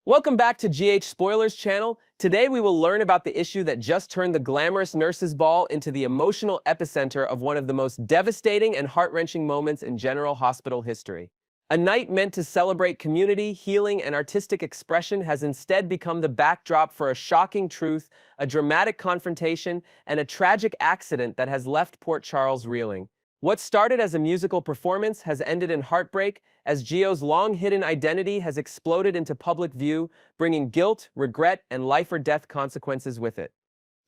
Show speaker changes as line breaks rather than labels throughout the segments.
Welcome back to GH Spoilers channel. Today we will learn about the issue that just turned the glamorous nurse's ball into the emotional epicenter of one of the most devastating and heart-wrenching moments in general hospital history. A night meant to celebrate community, healing, and artistic expression has instead become the backdrop for a shocking truth, a dramatic confrontation, and a tragic accident that has left Port Charles reeling. What started as a musical performance has ended in heartbreak, as Gio's long-hidden identity has exploded into public view, bringing guilt, regret, and life-or-death consequences with it.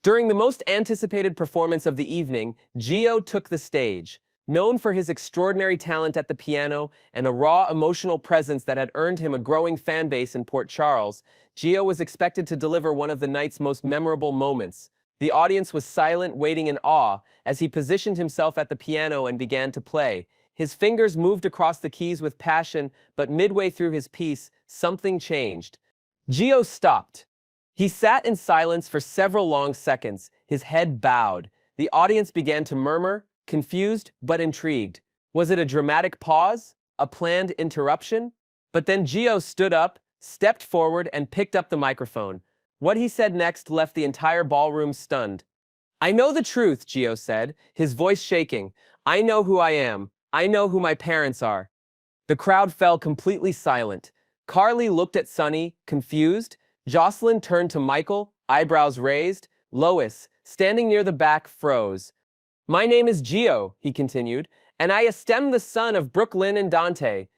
During the most anticipated performance of the evening, Gio took the stage. Known for his extraordinary talent at the piano and a raw emotional presence that had earned him a growing fan base in Port Charles, Gio was expected to deliver one of the night's most memorable moments. The audience was silent, waiting in awe, as he positioned himself at the piano and began to play. His fingers moved across the keys with passion, but midway through his piece, something changed. Gio stopped. He sat in silence for several long seconds, his head bowed. The audience began to murmur, confused but intrigued. Was it a dramatic pause? A planned interruption? But then Gio stood up, stepped forward, and picked up the microphone. What he said next left the entire ballroom stunned. "I know the truth," Gio said, his voice shaking. "I know who I am. I know who my parents are." The crowd fell completely silent. Carly looked at Sonny, confused. Jocelyn turned to Michael, eyebrows raised. Lois, standing near the back, froze. "My name is Gio," he continued, "and I am the son of Brooklyn and Dante."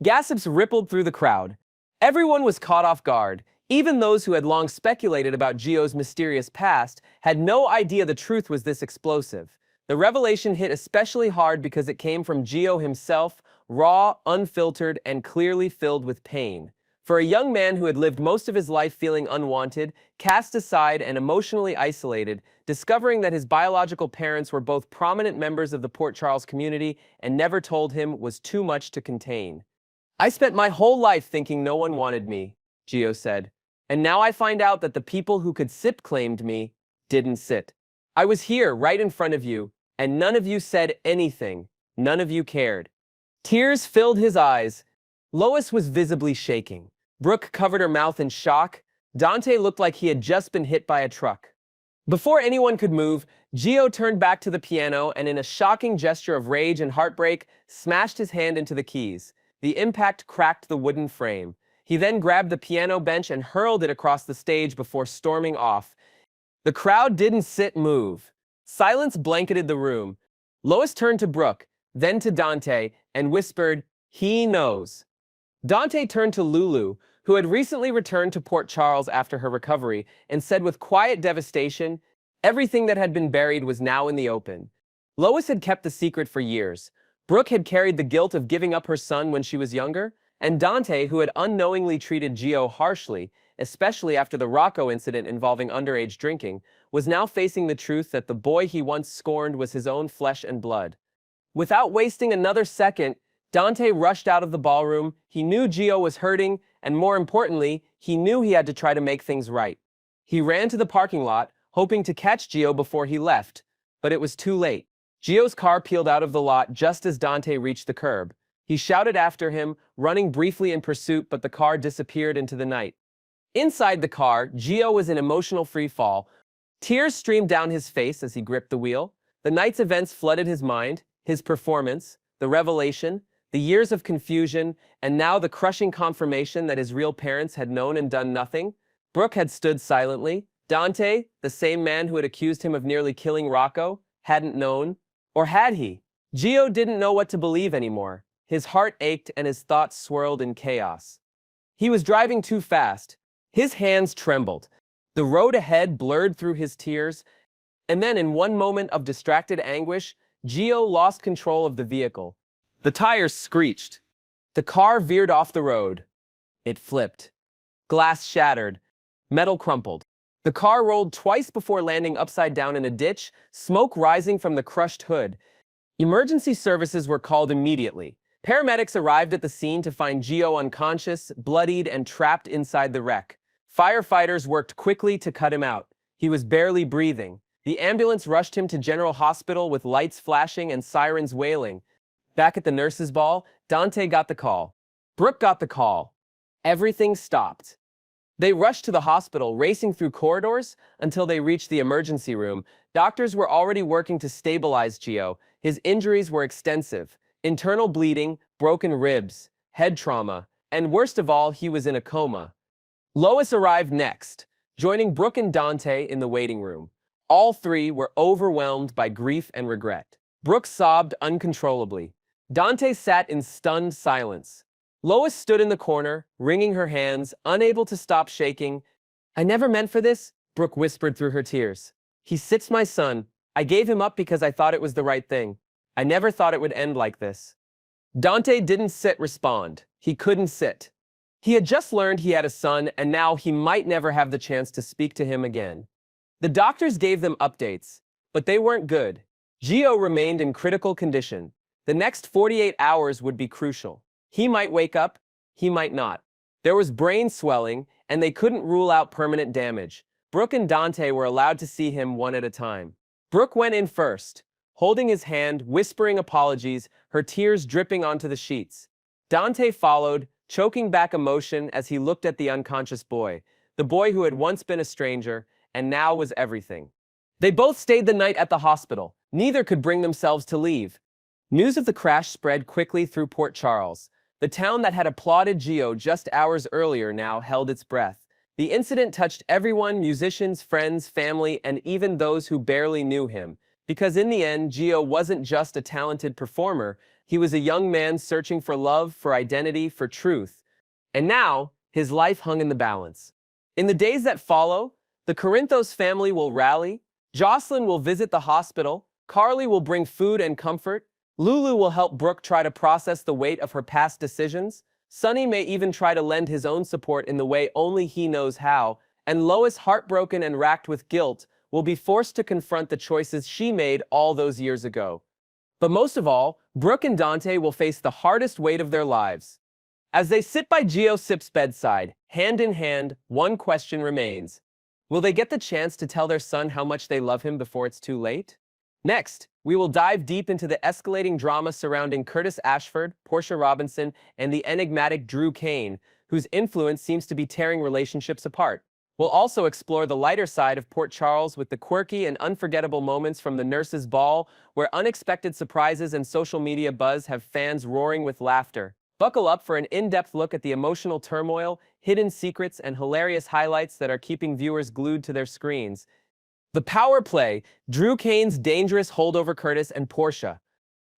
Gossips rippled through the crowd. Everyone was caught off guard. Even those who had long speculated about Gio's mysterious past had no idea the truth was this explosive. The revelation hit especially hard because it came from Gio himself, raw, unfiltered, and clearly filled with pain. For a young man who had lived most of his life feeling unwanted, cast aside, and emotionally isolated, discovering that his biological parents were both prominent members of the Port Charles community and never told him was too much to contain. "I spent my whole life thinking no one wanted me," Gio said. "And now I find out that the people who could sit claimed me didn't sit. I was here, right in front of you, and none of you said anything. None of you cared." Tears filled his eyes. Lois was visibly shaking. Brooke covered her mouth in shock. Dante looked like he had just been hit by a truck. Before anyone could move, Gio turned back to the piano and in a shocking gesture of rage and heartbreak, smashed his hand into the keys. The impact cracked the wooden frame. He then grabbed the piano bench and hurled it across the stage before storming off. The crowd didn't move. Silence blanketed the room. Lois turned to Brooke, then to Dante, and whispered, "He knows." Dante turned to Lulu, who had recently returned to Port Charles after her recovery, and said with quiet devastation, everything that had been buried was now in the open. Lois had kept the secret for years. Brooke had carried the guilt of giving up her son when she was younger, and Dante, who had unknowingly treated Gio harshly, especially after the Rocco incident involving underage drinking, was now facing the truth that the boy he once scorned was his own flesh and blood. Without wasting another second, Dante rushed out of the ballroom. He knew Gio was hurting, and more importantly, he knew he had to try to make things right. He ran to the parking lot, hoping to catch Gio before he left, but it was too late. Gio's car peeled out of the lot just as Dante reached the curb. He shouted after him, running briefly in pursuit, but the car disappeared into the night. Inside the car, Gio was in emotional freefall. Tears streamed down his face as he gripped the wheel. The night's events flooded his mind, his performance, the revelation, the years of confusion, and now the crushing confirmation that his real parents had known and done nothing. Brooke had stood silently. Dante, the same man who had accused him of nearly killing Rocco, hadn't known. Or had he? Gio didn't know what to believe anymore. His heart ached and his thoughts swirled in chaos. He was driving too fast. His hands trembled. The road ahead blurred through his tears, and then in one moment of distracted anguish, Gio lost control of the vehicle. The tires screeched. The car veered off the road. It flipped. Glass shattered. Metal crumpled. The car rolled twice before landing upside down in a ditch, smoke rising from the crushed hood. Emergency services were called immediately. Paramedics arrived at the scene to find Gio unconscious, bloodied, and trapped inside the wreck. Firefighters worked quickly to cut him out. He was barely breathing. The ambulance rushed him to General Hospital with lights flashing and sirens wailing. Back at the nurse's ball, Dante got the call. Brooke got the call. Everything stopped. They rushed to the hospital, racing through corridors until they reached the emergency room. Doctors were already working to stabilize Gio. His injuries were extensive: internal bleeding, broken ribs, head trauma, and worst of all, he was in a coma. Lois arrived next, joining Brooke and Dante in the waiting room. All three were overwhelmed by grief and regret. Brooke sobbed uncontrollably. Dante sat in stunned silence. Lois stood in the corner, wringing her hands, unable to stop shaking. "I never meant for this," Brooke whispered through her tears. "He sits my son. I gave him up because I thought it was the right thing. I never thought it would end like this." Dante didn't respond. He couldn't sit. He had just learned he had a son, and now he might never have the chance to speak to him again. The doctors gave them updates, but they weren't good. Gio remained in critical condition. The next 48 hours would be crucial. He might wake up, he might not. There was brain swelling, and they couldn't rule out permanent damage. Brooke and Dante were allowed to see him one at a time. Brooke went in first, holding his hand, whispering apologies, her tears dripping onto the sheets. Dante followed, choking back emotion as he looked at the unconscious boy, the boy who had once been a stranger and now was everything. They both stayed the night at the hospital. Neither could bring themselves to leave. News of the crash spread quickly through Port Charles. The town that had applauded Gio just hours earlier now held its breath. The incident touched everyone: musicians, friends, family, and even those who barely knew him. Because in the end, Gio wasn't just a talented performer, he was a young man searching for love, for identity, for truth. And now, his life hung in the balance. In the days that follow, the Corinthos family will rally, Jocelyn will visit the hospital, Carly will bring food and comfort, Lulu will help Brooke try to process the weight of her past decisions, Sonny may even try to lend his own support in the way only he knows how, and Lois, heartbroken and racked with guilt, will be forced to confront the choices she made all those years ago. But most of all, Brooke and Dante will face the hardest weight of their lives. As they sit by Gio Sip's bedside, hand in hand, one question remains. Will they get the chance to tell their son how much they love him before it's too late? Next, we will dive deep into the escalating drama surrounding Curtis Ashford, Portia Robinson, and the enigmatic Drew Kane, whose influence seems to be tearing relationships apart. We'll also explore the lighter side of Port Charles with the quirky and unforgettable moments from the nurses' ball, where unexpected surprises and social media buzz have fans roaring with laughter. Buckle up for an in-depth look at the emotional turmoil, hidden secrets, and hilarious highlights that are keeping viewers glued to their screens. The power play: Drew Kane's dangerous hold over Curtis and Portia.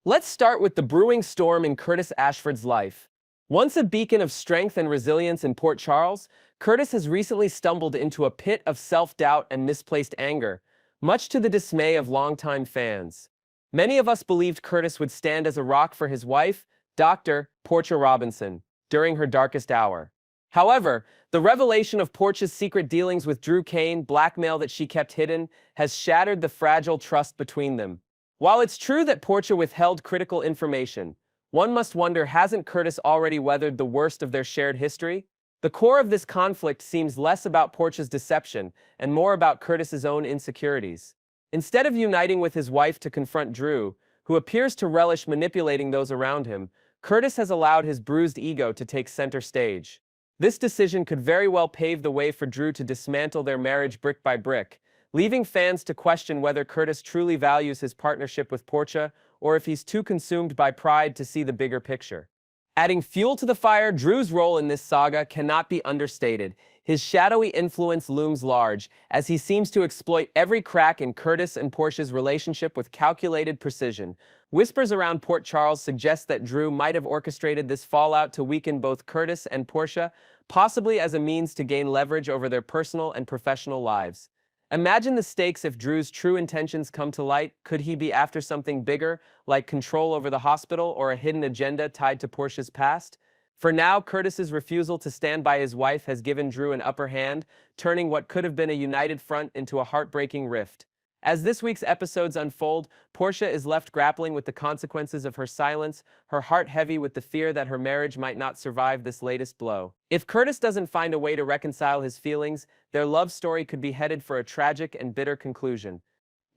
Let's start with the brewing storm in Curtis Ashford's life. Once a beacon of strength and resilience in Port Charles, Curtis has recently stumbled into a pit of self-doubt and misplaced anger, much to the dismay of longtime fans. Many of us believed Curtis would stand as a rock for his wife, Dr. Portia Robinson, during her darkest hour. However, the revelation of Portia's secret dealings with Drew Kane, blackmail that she kept hidden, has shattered the fragile trust between them. While it's true that Portia withheld critical information, one must wonder, hasn't Curtis already weathered the worst of their shared history? The core of this conflict seems less about Portia's deception and more about Curtis's own insecurities. Instead of uniting with his wife to confront Drew, who appears to relish manipulating those around him, Curtis has allowed his bruised ego to take center stage. This decision could very well pave the way for Drew to dismantle their marriage brick by brick, leaving fans to question whether Curtis truly values his partnership with Portia or if he's too consumed by pride to see the bigger picture. Adding fuel to the fire, Drew's role in this saga cannot be understated. His shadowy influence looms large, as he seems to exploit every crack in Curtis and Portia's relationship with calculated precision. Whispers around Port Charles suggest that Drew might have orchestrated this fallout to weaken both Curtis and Portia, possibly as a means to gain leverage over their personal and professional lives. Imagine the stakes if Drew's true intentions come to light. Could he be after something bigger, like control over the hospital or a hidden agenda tied to Portia's past? For now, Curtis's refusal to stand by his wife has given Drew an upper hand, turning what could have been a united front into a heartbreaking rift. As this week's episodes unfold, Portia is left grappling with the consequences of her silence, her heart heavy with the fear that her marriage might not survive this latest blow. If Curtis doesn't find a way to reconcile his feelings, their love story could be headed for a tragic and bitter conclusion.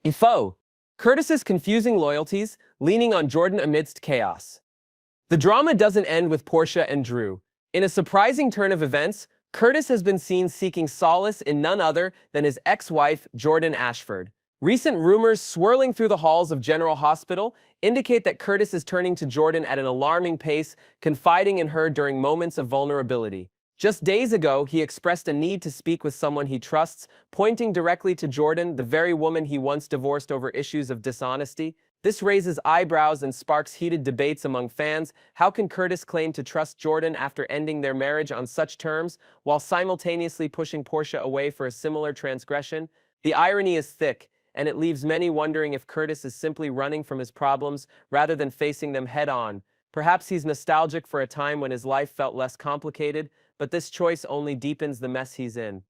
Info: Curtis's confusing loyalties, leaning on Jordan amidst chaos. The drama doesn't end with Portia and Drew. In a surprising turn of events, Curtis has been seen seeking solace in none other than his ex-wife, Jordan Ashford. Recent rumors swirling through the halls of General Hospital indicate that Curtis is turning to Jordan at an alarming pace, confiding in her during moments of vulnerability. Just days ago, he expressed a need to speak with someone he trusts, pointing directly to Jordan, the very woman he once divorced over issues of dishonesty. This raises eyebrows and sparks heated debates among fans. How can Curtis claim to trust Jordan after ending their marriage on such terms, while simultaneously pushing Portia away for a similar transgression? The irony is thick, and it leaves many wondering if Curtis is simply running from his problems rather than facing them head-on. Perhaps he's nostalgic for a time when his life felt less complicated, but this choice only deepens the mess he's in.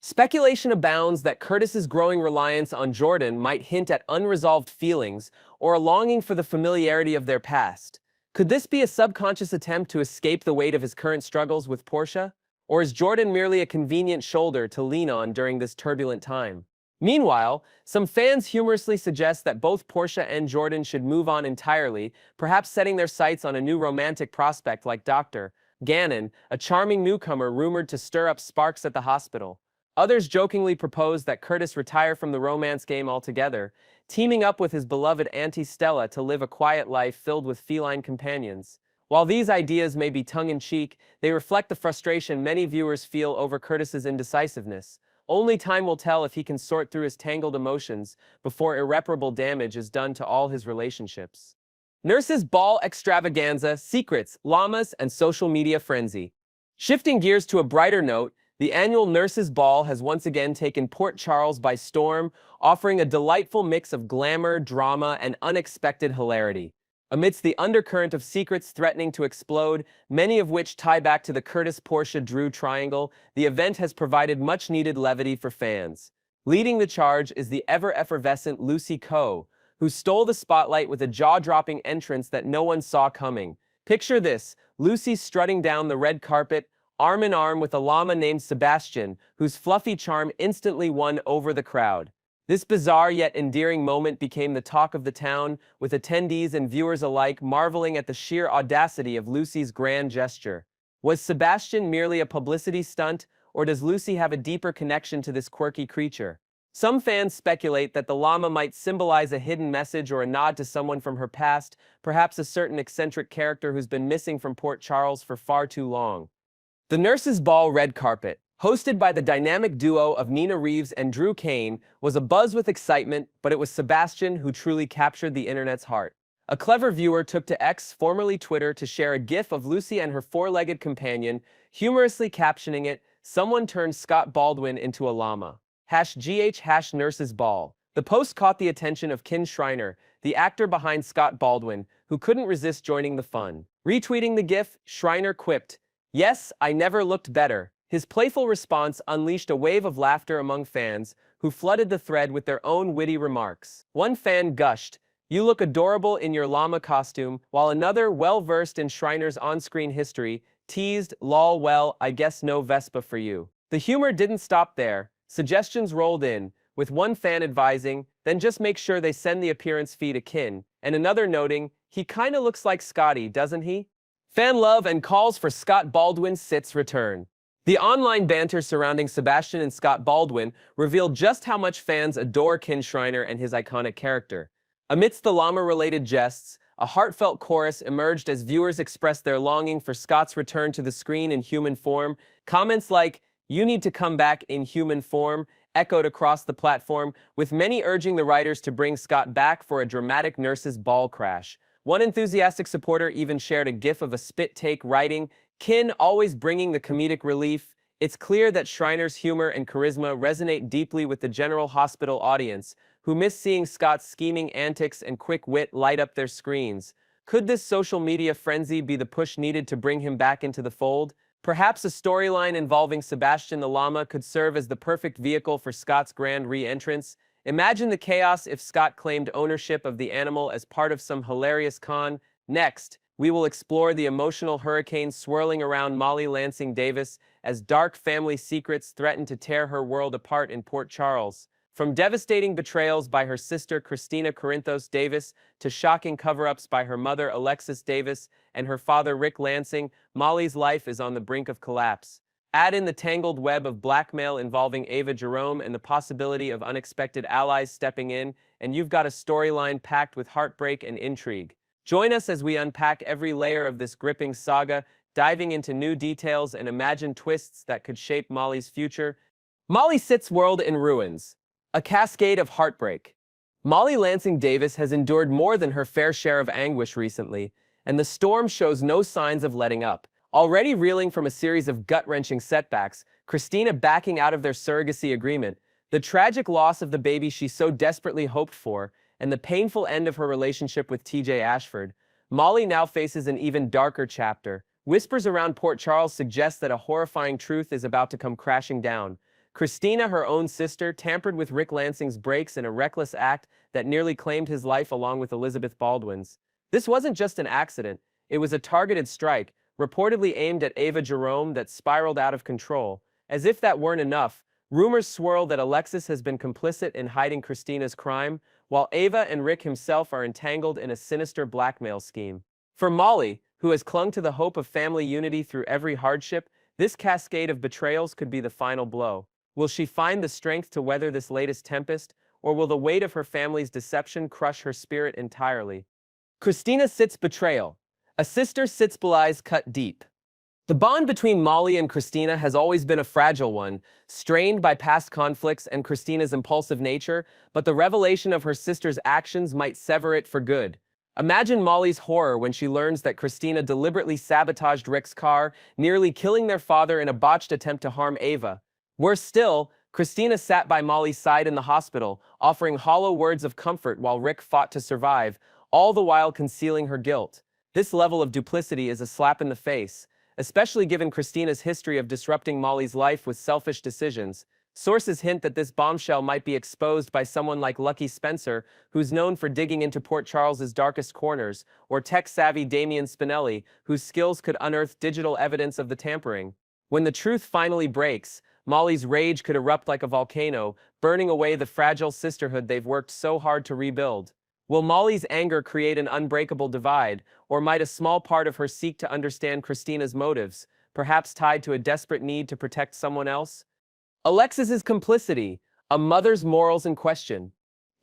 Speculation abounds that Curtis's growing reliance on Jordan might hint at unresolved feelings or a longing for the familiarity of their past. Could this be a subconscious attempt to escape the weight of his current struggles with Portia? Or is Jordan merely a convenient shoulder to lean on during this turbulent time? Meanwhile, some fans humorously suggest that both Portia and Jordan should move on entirely, perhaps setting their sights on a new romantic prospect like Dr. Gannon, a charming newcomer rumored to stir up sparks at the hospital. Others jokingly propose that Curtis retire from the romance game altogether, teaming up with his beloved Auntie Stella to live a quiet life filled with feline companions. While these ideas may be tongue-in-cheek, they reflect the frustration many viewers feel over Curtis's indecisiveness. Only time will tell if he can sort through his tangled emotions before irreparable damage is done to all his relationships. Nurses' ball extravaganza, secrets, llamas, and social media frenzy. Shifting gears to a brighter note, the annual Nurses' Ball has once again taken Port Charles by storm, offering a delightful mix of glamour, drama, and unexpected hilarity. Amidst the undercurrent of secrets threatening to explode, many of which tie back to the Curtis-Portia-Drew triangle, the event has provided much-needed levity for fans. Leading the charge is the ever-effervescent Lucy Coe, who stole the spotlight with a jaw-dropping entrance that no one saw coming. Picture this, Lucy strutting down the red carpet, arm in arm with a llama named Sebastian, whose fluffy charm instantly won over the crowd. This bizarre yet endearing moment became the talk of the town, with attendees and viewers alike marveling at the sheer audacity of Lucy's grand gesture. Was Sebastian merely a publicity stunt, or does Lucy have a deeper connection to this quirky creature? Some fans speculate that the llama might symbolize a hidden message or a nod to someone from her past, perhaps a certain eccentric character who's been missing from Port Charles for far too long. The Nurses' Ball red carpet, hosted by the dynamic duo of Nina Reeves and Drew Kane, was abuzz with excitement, but it was Sebastian who truly captured the internet's heart. A clever viewer took to X, formerly Twitter, to share a gif of Lucy and her four-legged companion, humorously captioning it, "Someone turned Scott Baldwin into a llama." #GH Nurses Ball. The post caught the attention of Ken Schreiner, the actor behind Scott Baldwin, who couldn't resist joining the fun. Retweeting the gif, Schreiner quipped, "Yes, I never looked better." His playful response unleashed a wave of laughter among fans, who flooded the thread with their own witty remarks. One fan gushed, "You look adorable in your llama costume," while another, well-versed in Schreiner's on-screen history, teased, "Lol, well, I guess no Vespa for you." The humor didn't stop there. Suggestions rolled in, with one fan advising, "Then just make sure they send the appearance fee to Kin," and another noting, "He kinda looks like Scotty, doesn't he?" Fan love and calls for Scott Baldwin's Sit's return. The online banter surrounding Sebastian and Scott Baldwin revealed just how much fans adore Ken Schreiner and his iconic character. Amidst the llama-related jests, a heartfelt chorus emerged as viewers expressed their longing for Scott's return to the screen in human form. Comments like, "You need to come back in human form," echoed across the platform, with many urging the writers to bring Scott back for a dramatic Nurses' Ball crash. One enthusiastic supporter even shared a gif of a spit take writing, "Kin always bringing the comedic relief." It's clear that Schreiner's humor and charisma resonate deeply with the General Hospital audience, who miss seeing Scott's scheming antics and quick wit light up their screens. Could this social media frenzy be the push needed to bring him back into the fold? Perhaps a storyline involving Sebastian the llama could serve as the perfect vehicle for Scott's grand re-entrance. Imagine the chaos if Scott claimed ownership of the animal as part of some hilarious con. Next, we will explore the emotional hurricane swirling around Molly Lansing Davis as dark family secrets threaten to tear her world apart in Port Charles. From devastating betrayals by her sister Christina Corinthos Davis to shocking cover-ups by her mother Alexis Davis and her father Rick Lansing, Molly's life is on the brink of collapse. Add in the tangled web of blackmail involving Ava Jerome and the possibility of unexpected allies stepping in, and you've got a storyline packed with heartbreak and intrigue. Join us as we unpack every layer of this gripping saga, diving into new details and imagined twists that could shape Molly's future. Molly Sitt's world in ruins. A cascade of heartbreak. Molly Lansing Davis has endured more than her fair share of anguish recently, and the storm shows no signs of letting up. Already reeling from a series of gut-wrenching setbacks, Christina backing out of their surrogacy agreement, the tragic loss of the baby she so desperately hoped for, and the painful end of her relationship with TJ Ashford, Molly now faces an even darker chapter. Whispers around Port Charles suggest that a horrifying truth is about to come crashing down. Christina, her own sister, tampered with Rick Lansing's brakes in a reckless act that nearly claimed his life along with Elizabeth Baldwin's. This wasn't just an accident, it was a targeted strike, reportedly aimed at Ava Jerome, that spiraled out of control. As if that weren't enough, rumors swirl that Alexis has been complicit in hiding Christina's crime, while Ava and Rick himself are entangled in a sinister blackmail scheme. For Molly, who has clung to the hope of family unity through every hardship, this cascade of betrayals could be the final blow. Will she find the strength to weather this latest tempest, or will the weight of her family's deception crush her spirit entirely? Christina Sitt's betrayal. A sister Sitt's lies cut deep. The bond between Molly and Christina has always been a fragile one, strained by past conflicts and Christina's impulsive nature, but the revelation of her sister's actions might sever it for good. Imagine Molly's horror when she learns that Christina deliberately sabotaged Rick's car, nearly killing their father in a botched attempt to harm Ava. Worse still, Christina sat by Molly's side in the hospital, offering hollow words of comfort while Rick fought to survive, all the while concealing her guilt. This level of duplicity is a slap in the face, especially given Christina's history of disrupting Molly's life with selfish decisions. Sources hint that this bombshell might be exposed by someone like Lucky Spencer, who's known for digging into Port Charles's darkest corners, or tech-savvy Damian Spinelli, whose skills could unearth digital evidence of the tampering. When the truth finally breaks, Molly's rage could erupt like a volcano, burning away the fragile sisterhood they've worked so hard to rebuild. Will Molly's anger create an unbreakable divide, or might a small part of her seek to understand Christina's motives, perhaps tied to a desperate need to protect someone else? Alexis's complicity, a mother's morals in question.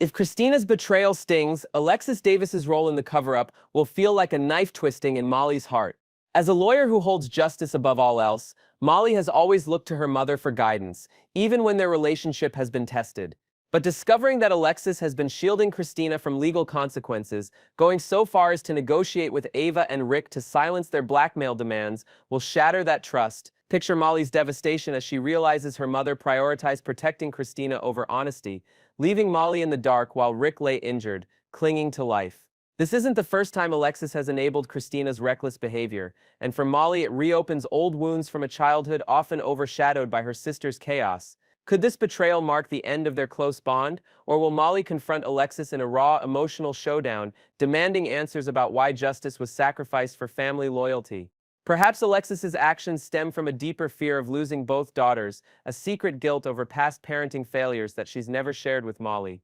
If Christina's betrayal stings, Alexis Davis's role in the cover-up will feel like a knife twisting in Molly's heart. As a lawyer who holds justice above all else, Molly has always looked to her mother for guidance, even when their relationship has been tested. But discovering that Alexis has been shielding Christina from legal consequences, going so far as to negotiate with Ava and Rick to silence their blackmail demands, will shatter that trust. Picture Molly's devastation as she realizes her mother prioritized protecting Christina over honesty, leaving Molly in the dark while Rick lay injured, clinging to life. This isn't the first time Alexis has enabled Christina's reckless behavior, and for Molly it reopens old wounds from a childhood often overshadowed by her sister's chaos. Could this betrayal mark the end of their close bond, or will Molly confront Alexis in a raw, emotional showdown, demanding answers about why justice was sacrificed for family loyalty? Perhaps Alexis's actions stem from a deeper fear of losing both daughters, a secret guilt over past parenting failures that she's never shared with Molly.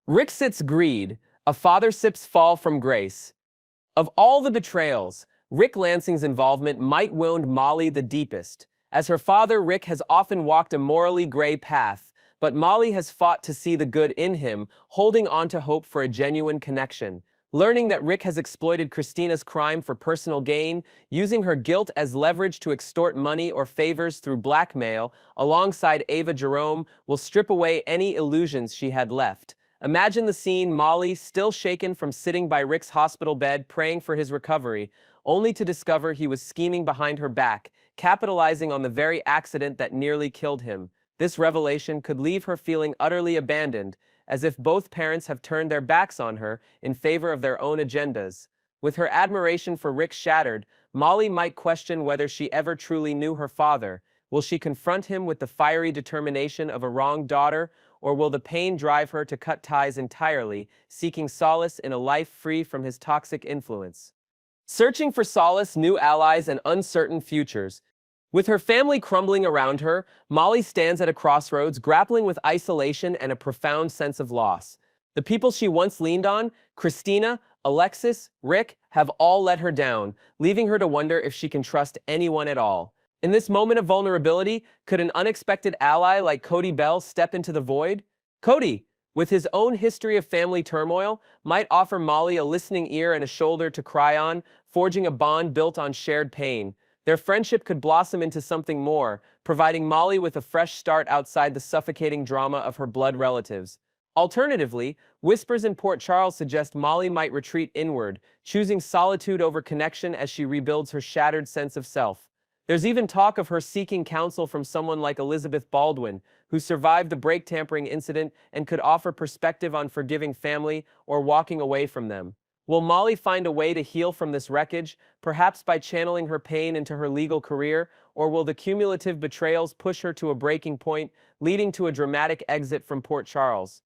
Rick Sitt's greed, a father Sipp's fall from grace. Of all the betrayals, Rick Lansing's involvement might wound Molly the deepest. As her father, Rick has often walked a morally gray path, but Molly has fought to see the good in him, holding on to hope for a genuine connection. Learning that Rick has exploited Christina's crime for personal gain, using her guilt as leverage to extort money or favors through blackmail, alongside Ava Jerome, will strip away any illusions she had left. Imagine the scene: Molly, still shaken from sitting by Rick's hospital bed praying for his recovery, only to discover he was scheming behind her back, capitalizing on the very accident that nearly killed him. This revelation could leave her feeling utterly abandoned, as if both parents have turned their backs on her in favor of their own agendas. With her admiration for Rick shattered, Molly might question whether she ever truly knew her father. Will she confront him with the fiery determination of a wronged daughter, or will the pain drive her to cut ties entirely, seeking solace in a life free from his toxic influence? Searching for solace, new allies, and uncertain futures. With her family crumbling around her, Molly stands at a crossroads, grappling with isolation and a profound sense of loss. The people she once leaned on, Christina, Alexis, Rick, have all let her down, leaving her to wonder if she can trust anyone at all. In this moment of vulnerability, could an unexpected ally like Cody Bell step into the void? Cody, with his own history of family turmoil, might offer Molly a listening ear and a shoulder to cry on, forging a bond built on shared pain. Their friendship could blossom into something more, providing Molly with a fresh start outside the suffocating drama of her blood relatives. Alternatively, whispers in Port Charles suggest Molly might retreat inward, choosing solitude over connection as she rebuilds her shattered sense of self. There's even talk of her seeking counsel from someone like Elizabeth Baldwin, who survived the brake tampering incident and could offer perspective on forgiving family or walking away from them. Will Molly find a way to heal from this wreckage, perhaps by channeling her pain into her legal career, or will the cumulative betrayals push her to a breaking point, leading to a dramatic exit from Port Charles?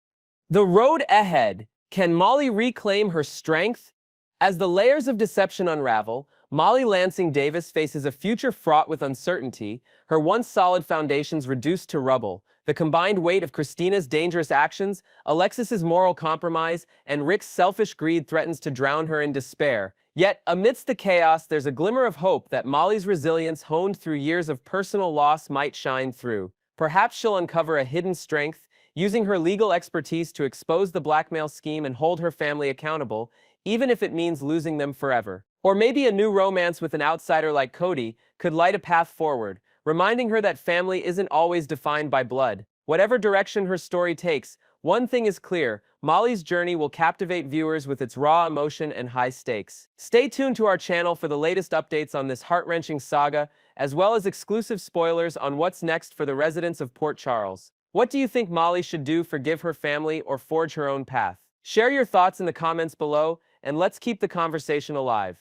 The road ahead. Can Molly reclaim her strength? As the layers of deception unravel, Molly Lansing Davis faces a future fraught with uncertainty, her once solid foundations reduced to rubble. The combined weight of Christina's dangerous actions, Alexis's moral compromise, and Rick's selfish greed threatens to drown her in despair. Yet, amidst the chaos, there's a glimmer of hope that Molly's resilience, honed through years of personal loss, might shine through. Perhaps she'll uncover a hidden strength, using her legal expertise to expose the blackmail scheme and hold her family accountable, even if it means losing them forever. Or maybe a new romance with an outsider like Cody could light a path forward, reminding her that family isn't always defined by blood. Whatever direction her story takes, one thing is clear: Molly's journey will captivate viewers with its raw emotion and high stakes. Stay tuned to our channel for the latest updates on this heart-wrenching saga, as well as exclusive spoilers on what's next for the residents of Port Charles. What do you think Molly should do? Forgive her family or forge her own path? Share your thoughts in the comments below, and let's keep the conversation alive.